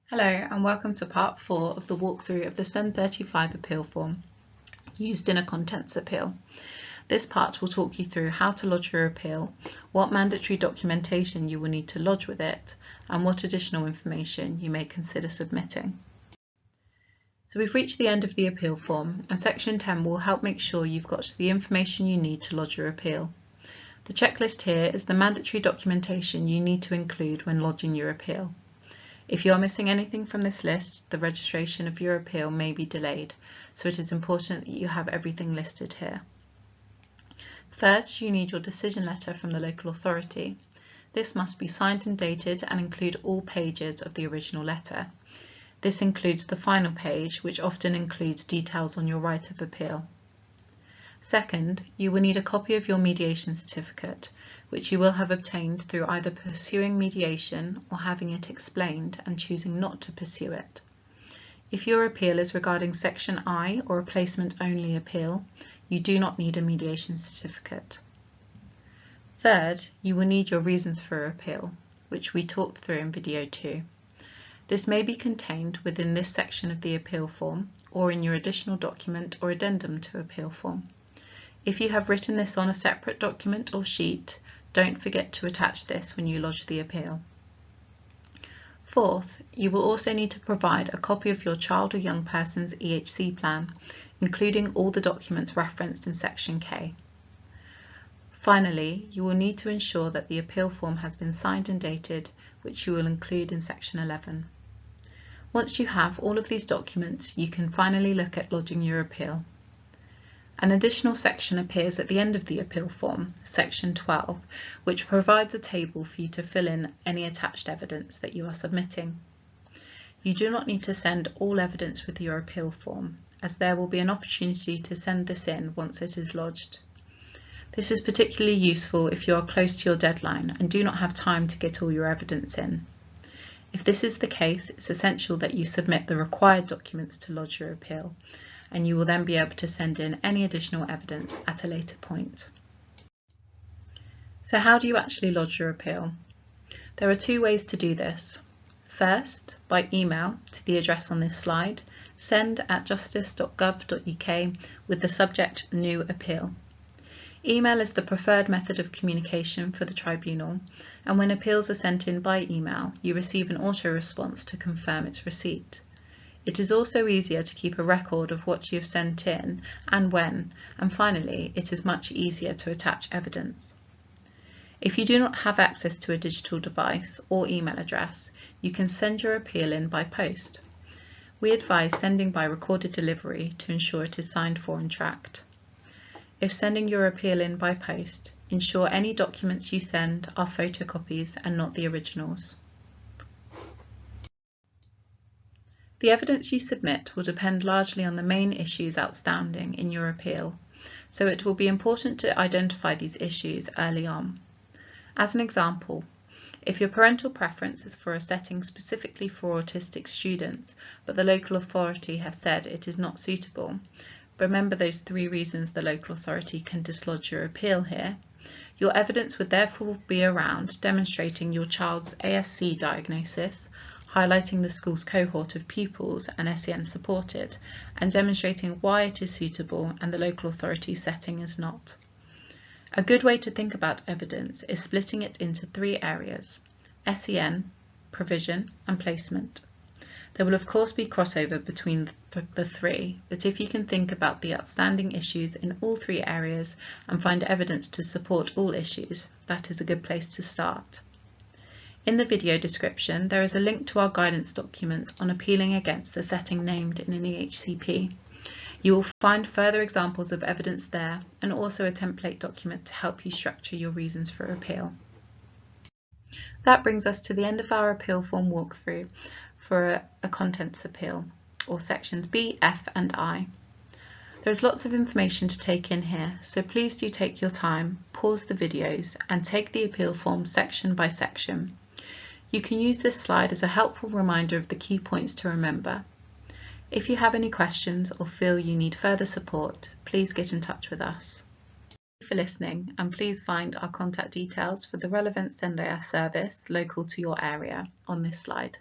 Hello and welcome to part 4 of the walkthrough of the SEN 35 appeal form used in a contents appeal. This part will talk you through how to lodge your appeal, what mandatory documentation you will need to lodge with it, and what additional information you may consider submitting. So we've reached the end of the appeal form, and section 10 will help make sure you've got the information you need to lodge your appeal. The checklist here is the mandatory documentation you need to include when lodging your appeal. If you are missing anything from this list, the registration of your appeal may be delayed, so it is important that you have everything listed here. First, you need your decision letter from the local authority. This must be signed and dated and include all pages of the original letter. This includes the final page, which often includes details on your right of appeal. Second, you will need a copy of your mediation certificate, which you will have obtained through either pursuing mediation or having it explained and choosing not to pursue it. If your appeal is regarding Section I or a placement only appeal, you do not need a mediation certificate. Third, you will need your reasons for appeal, which we talked through in video 2. This may be contained within this section of the appeal form or in your additional document or addendum to appeal form. If you have written this on a separate document or sheet, don't forget to attach this when you lodge the appeal. Fourth, you will also need to provide a copy of your child or young person's EHC plan, including all the documents referenced in section K. Finally, you will need to ensure that the appeal form has been signed and dated, which you will include in section 11. Once you have all of these documents, you can finally look at lodging your appeal. An additional section appears at the end of the appeal form, section 12, which provides a table for you to fill in any attached evidence that you are submitting. You do not need to send all evidence with your appeal form, as there will be an opportunity to send this in once it is lodged. This is particularly useful if you are close to your deadline and do not have time to get all your evidence in. If this is the case, it's essential that you submit the required documents to lodge your appeal, and you will then be able to send in any additional evidence at a later point. So how do you actually lodge your appeal? There are two ways to do this. First, by email to the address on this slide, send@justice.gov.uk with the subject New Appeal. Email is the preferred method of communication for the tribunal, and when appeals are sent in by email, you receive an auto-response to confirm its receipt. It is also easier to keep a record of what you have sent in and when, and finally, it is much easier to attach evidence. If you do not have access to a digital device or email address, you can send your appeal in by post. We advise sending by recorded delivery to ensure it is signed for and tracked. If sending your appeal in by post, ensure any documents you send are photocopies and not the originals. The evidence you submit will depend largely on the main issues outstanding in your appeal, so it will be important to identify these issues early on. As an example, if your parental preference is for a setting specifically for autistic students, but the local authority have said it is not suitable, remember those 3 reasons the local authority can dislodge your appeal here. Your evidence would therefore be around demonstrating your child's ASC diagnosis, highlighting the school's cohort of pupils and SEN supported, and demonstrating why it is suitable and the local authority's setting is not. A good way to think about evidence is splitting it into 3 areas: SEN, provision, and placement. There will of course be crossover between the 3, but if you can think about the outstanding issues in all 3 areas and find evidence to support all issues, that is a good place to start. In the video description, there is a link to our guidance document on appealing against the setting named in an EHCP. You will find further examples of evidence there and also a template document to help you structure your reasons for appeal. That brings us to the end of our appeal form walkthrough for a contents appeal, or sections B, F and I. There is lots of information to take in here, so please do take your time, pause the videos and take the appeal form section by section. You can use this slide as a helpful reminder of the key points to remember. If you have any questions or feel you need further support, please get in touch with us. Thank you for listening, and please find our contact details for the relevant SENDIAS service local to your area on this slide.